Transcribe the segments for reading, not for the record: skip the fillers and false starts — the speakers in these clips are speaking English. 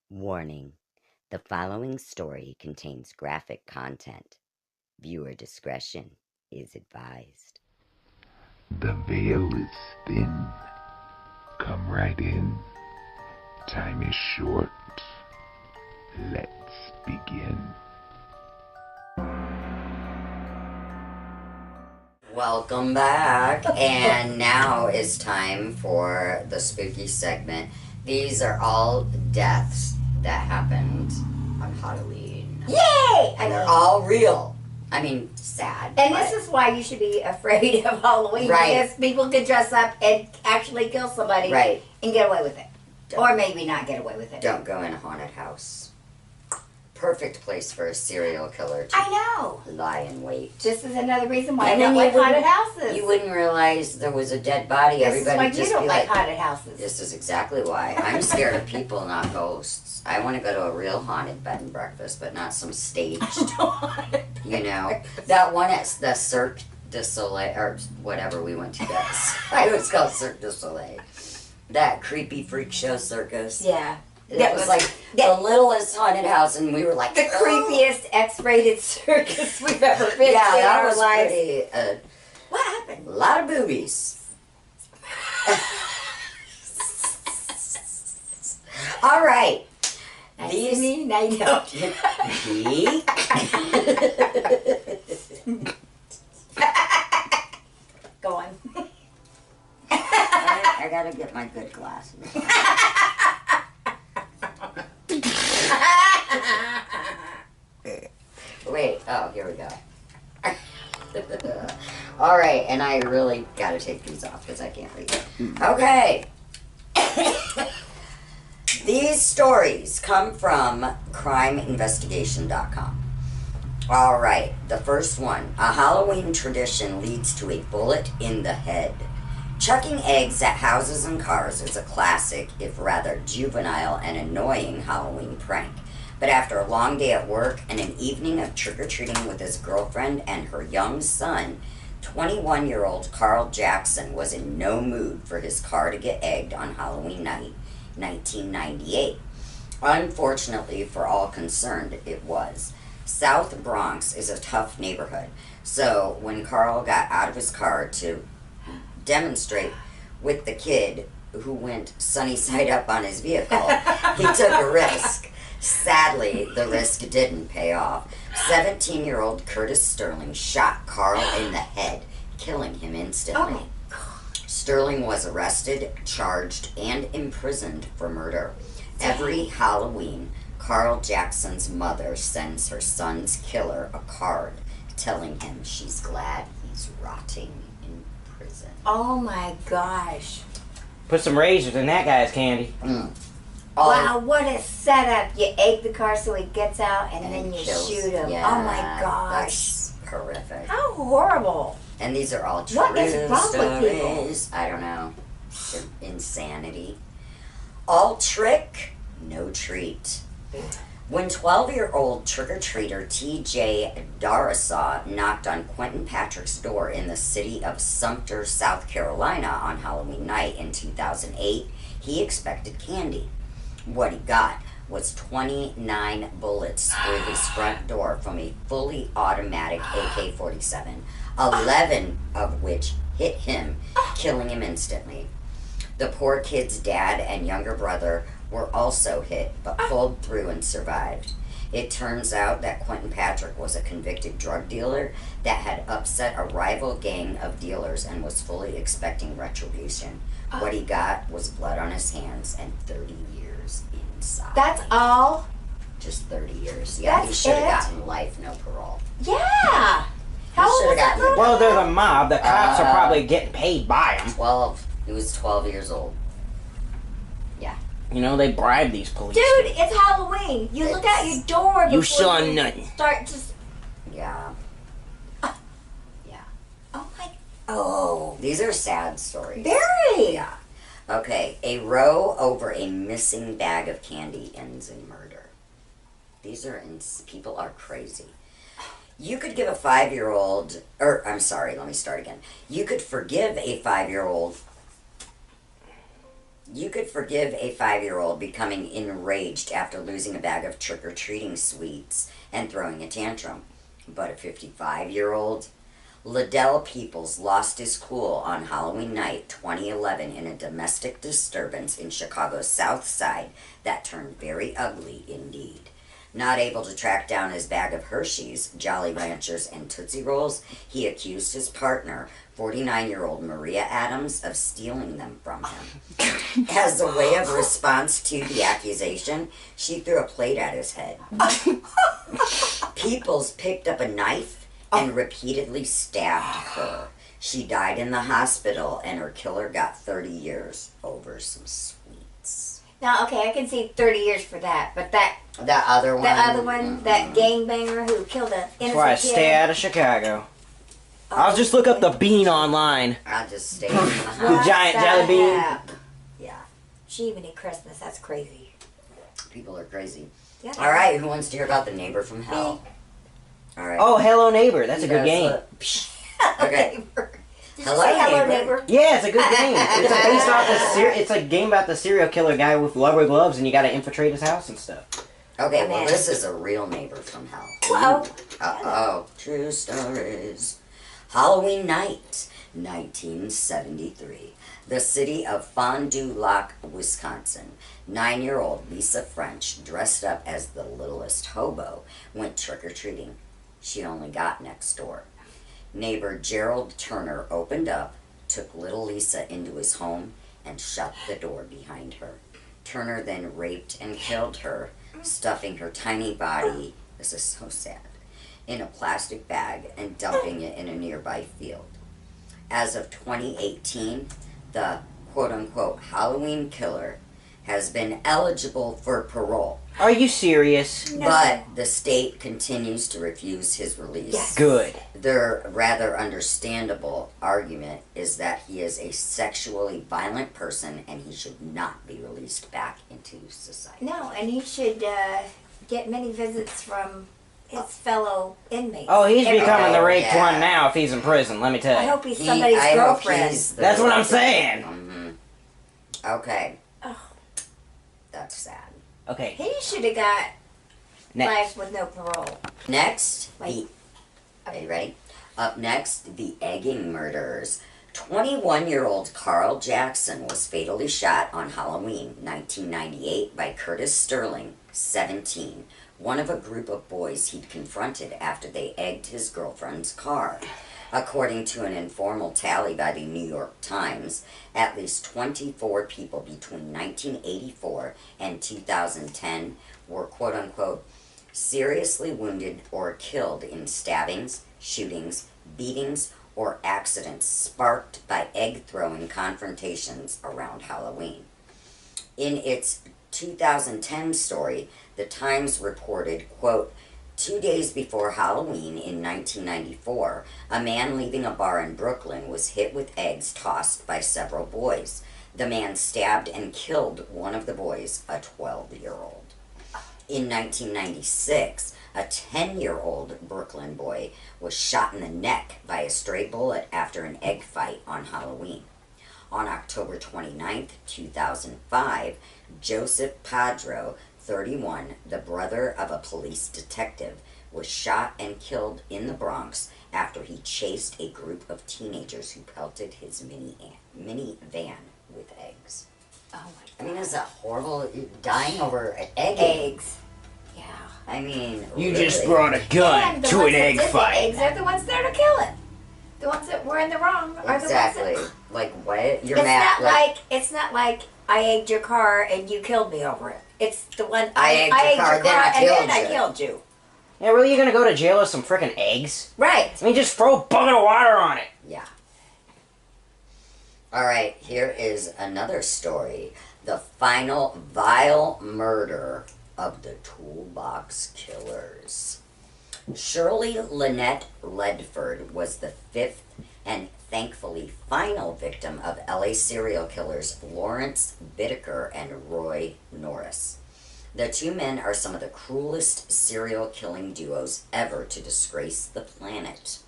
Warning: the following story contains graphic content. Viewer discretion is advised. The veil is thin. Come right in. Time is short. Let's begin. Welcome back, and now is time for the spooky segment. These are all deaths that happened on Halloween. Yay! And they're all real. I mean, sad. And but- this is why you should be afraid of Halloween. Right. Because people can dress up and actually kill somebody Right. and get away with it. Don't- Or maybe not get away with it. Don't go in a haunted house. Perfect place for a serial killer to I know. lie in wait. This is another reason why I And then don't you like haunted wouldn't- houses. You wouldn't realize there was a dead body. This Everybody is why just you don't be like like, haunted houses. this is exactly why. I'm scared of people, not ghosts. I want to go to a real haunted bed and breakfast, but not some staged, you know. That one at the Cirque du Soleil, or whatever we went to that. I was called Cirque du Soleil. That creepy freak show circus. Yeah. That was like the littlest haunted house, and we were like, The creepiest X-rated circus we've ever been yeah, to in that our was lives. pretty. What happened? A lot of boobies. All right. I These- mean, I don't. Me? Go on. I gotta get my good glasses. Wait, oh, here we go. All right, and I really gotta take these off because I can't read. Okay. These stories come from crimeinvestigation.com. All right, the first one. A Halloween tradition leads to a bullet in the head. Chucking eggs at houses and cars is a classic, if rather juvenile and annoying Halloween prank. But after a long day at work and an evening of trick-or-treating with his girlfriend and her young son, 21-year-old Carl Jackson was in no mood for his car to get egged on Halloween night, 1998. Unfortunately for all concerned, it was. South Bronx is a tough neighborhood, so when Carl got out of his car to demonstrate with the kid who went sunny side up on his vehicle, he took a risk. Sadly, the risk didn't pay off. 17-year-old Curtis Sterling shot Carl in the head, killing him instantly. Oh my God. Sterling was arrested, charged, and imprisoned for murder. Every Halloween, Carl Jackson's mother sends her son's killer a card telling him she's glad he's rotting in prison. Oh my gosh. Put some razors in that guy's candy. All- Wow, what a setup. You egg the car so he gets out and then you kills- shoot him. Yeah, Oh my gosh. That's horrific. How horrible. And these are all true What is wrong with people? stories. I don't know. Insanity. All trick, no treat. When 12-year-old trick-or-treater T.J. Darasaw knocked on Quentin Patrick's door in the city of Sumter, South Carolina on Halloween night in 2008, he expected candy. What he got was 29 bullets through his front door from a fully automatic AK-47, 11 of which hit him, killing him instantly. The poor kid's dad and younger brother were also hit, but pulled through and survived. It turns out that Quentin Patrick was a convicted drug dealer that had upset a rival gang of dealers and was fully expecting retribution. What he got was blood on his hands and 30 years inside. That's all? Just 30 years. Yeah, he That's should have it? gotten life, no parole. Yeah. How old should've was that gotten- little Well, guy? there's a mob. The cops are probably getting paid by them. 12. He was 12 years old. You know, they bribe these police. Dude, it's Halloween. You look out your door You before saw you nothing. start just... Yeah. Oh my... Oh. These are sad stories. Very. Yeah. Okay, a row over a missing bag of candy ends in murder. These are people are crazy. You could give a 5-year-old, or I'm sorry, let me start again. You could forgive a 5-year-old You could forgive a 5-year-old becoming enraged after losing a bag of trick-or-treating sweets and throwing a tantrum. But a 55-year-old? Liddell Peoples lost his cool on Halloween night 2011 in a domestic disturbance in Chicago's South Side that turned very ugly indeed. Not able to track down his bag of Hershey's, Jolly Ranchers, and Tootsie Rolls, he accused his partner, 49-year-old Maria Adams, of stealing them from him. As a way of response to the accusation, she threw a plate at his head. Peoples picked up a knife and repeatedly stabbed her. She died in the hospital, and her killer got 30 years over some sweets. Now, okay, I can see 30 years for that, but The other one? that gangbanger who killed an innocent That's why I kid. stay out of Chicago. I'll just look up the bean online. I'll just stay in the The house. giant jelly bean. Yeah. She even ate Christmas. That's crazy. People are crazy. Yeah. All right, who wants to hear about the neighbor from hell? All right. Oh, Hello Neighbor. That's a good game. Okay. Did Hello, you say hello, neighbor. neighbor? Yeah, it's a good game. It's a based off it's a game about the serial killer guy with rubber gloves, and you got to infiltrate his house and stuff. Okay, well, Man. this is a real neighbor from hell. Well, Uh-oh. True stories. Halloween night, 1973. The city of Fond du Lac, Wisconsin. 9-year-old Lisa French, dressed up as the littlest hobo, went trick-or-treating. She only got next door. Neighbor Gerald Turner opened up, took little Lisa into his home, and shut the door behind her. Turner then raped and killed her, stuffing her tiny body, this is so sad, in a plastic bag and dumping it in a nearby field. As of 2018, the quote-unquote Halloween killer has been eligible for parole, Are you serious? No. but the state continues to refuse his release. Yes. Good. Their rather understandable argument is that he is a sexually violent person and he should not be released back into society. No, and he should get many visits from his fellow inmates. Oh, he's Every becoming day. the raped Yeah. one now if he's in prison, let me tell I you. hope he's somebody's I hope girlfriend. he's the That's what I'm girlfriend. saying. Okay. Oh. That's sad. Okay, He should have got next. life with no parole. Next, Wait. are you ready? Up next, the egging murderers. 21-year-old Carl Jackson was fatally shot on Halloween 1998 by Curtis Sterling, 17, one of a group of boys he'd confronted after they egged his girlfriend's car. According to an informal tally by the New York Times, at least 24 people between 1984 and 2010 were quote-unquote seriously wounded or killed in stabbings, shootings, beatings, or accidents sparked by egg-throwing confrontations around Halloween. In its 2010 story, the Times reported, quote, 2 days before Halloween in 1994, a man leaving a bar in Brooklyn was hit with eggs tossed by several boys. The man stabbed and killed one of the boys, a 12-year-old. In 1996, a 10-year-old Brooklyn boy was shot in the neck by a stray bullet after an egg fight on Halloween. On October 29, 2005, Joseph Padro, 31, the brother of a police detective, was shot and killed in the Bronx after he chased a group of teenagers who pelted his minivan with eggs. Oh my I mean, is that horrible? Dying over egg. eggs. Yeah. I mean, You really? just brought a gun And the to ones an that egg did the fight. eggs are the ones that are killing. The ones that were in the wrong are Exactly. the ones Like what? You're that. mad. It's not like I egged your car and you killed me over it. It's the one I egged your car, then I and killed then I you. killed you. Yeah, really, you gonna go to jail with some frickin' eggs? Right. I mean, just throw a bucket of water on it. Yeah. All right. Here is another story. The final vile murder of the Toolbox Killers. Shirley Lynette Ledford was the fifth and thankfully final victim of LA serial killers Lawrence Bittaker and Roy Norris. The two men are some of the cruelest serial killing duos ever to disgrace the planet.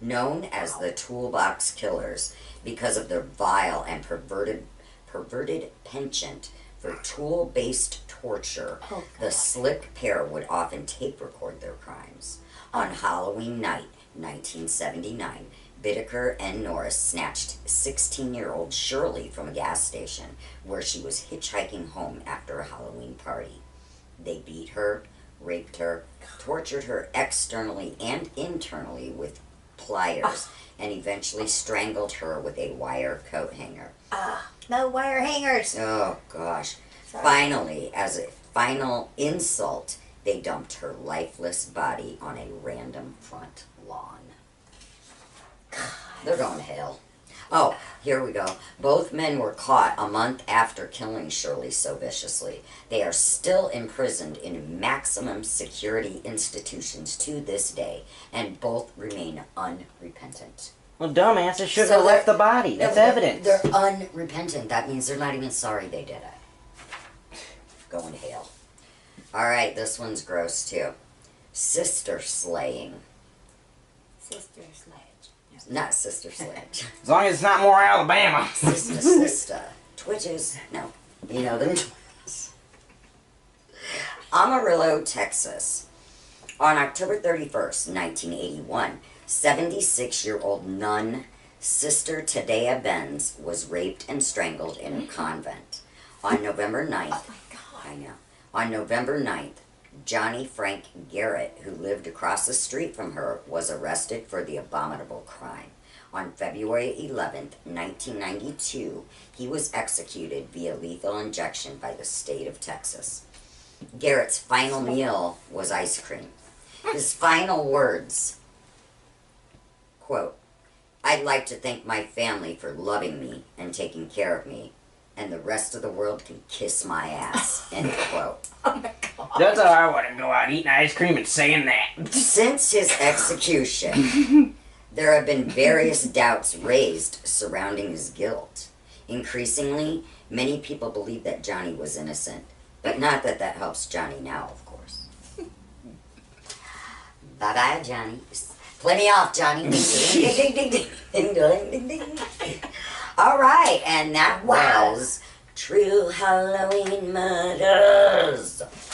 Known as the Toolbox Killers because of their vile and perverted penchant for tool-based torture, Oh, the God. slick pair would often tape record their crimes. On Halloween night, 1979, Bittaker and Norris snatched 16-year-old Shirley from a gas station where she was hitchhiking home after a Halloween party. They beat her, raped her, tortured her externally and internally with pliers, and eventually strangled her with a wire coat hanger. No wire hangers. Oh, gosh. Sorry. Finally, as a final insult, they dumped her lifeless body on a random front lawn. They're going to hell. Oh, here we go. Both men were caught a month after killing Shirley so viciously. They are still imprisoned in maximum security institutions to this day, and both remain unrepentant. Well, dumbasses shouldn't So have left they're- the body. That's They're- evidence. They're unrepentant. That means they're not even sorry they did it. Going to hell. Alright, this one's gross too. Sister slaying. Sister sledge. Not sister sledge. As long as it's not more Alabama. Sister. Twitches. No. You know them twins. Amarillo, Texas. On October 31st, 1981, 76-year-old nun Sister Tadea Benz was raped and strangled in her convent. On November 9th, Oh my God. I know. On November 9th, Johnny Frank Garrett, who lived across the street from her, was arrested for the abominable crime. On February 11th, 1992, he was executed via lethal injection by the state of Texas. Garrett's final meal was ice cream. His final words, quote, "I'd like to thank my family for loving me and taking care of me, and the rest of the world can kiss my ass," end quote. Oh my God. That's how I want to go out eating ice cream and saying that. Since his execution, there have been various doubts raised surrounding his guilt. Increasingly, many people believe that Johnny was innocent, but not that that helps Johnny now, of course. Bye-bye, Johnny. Plenty off, Johnny. Ding, ding, ding, ding, ding, ding, ding, ding, ding. All right, and that Wow. was True Halloween Murders.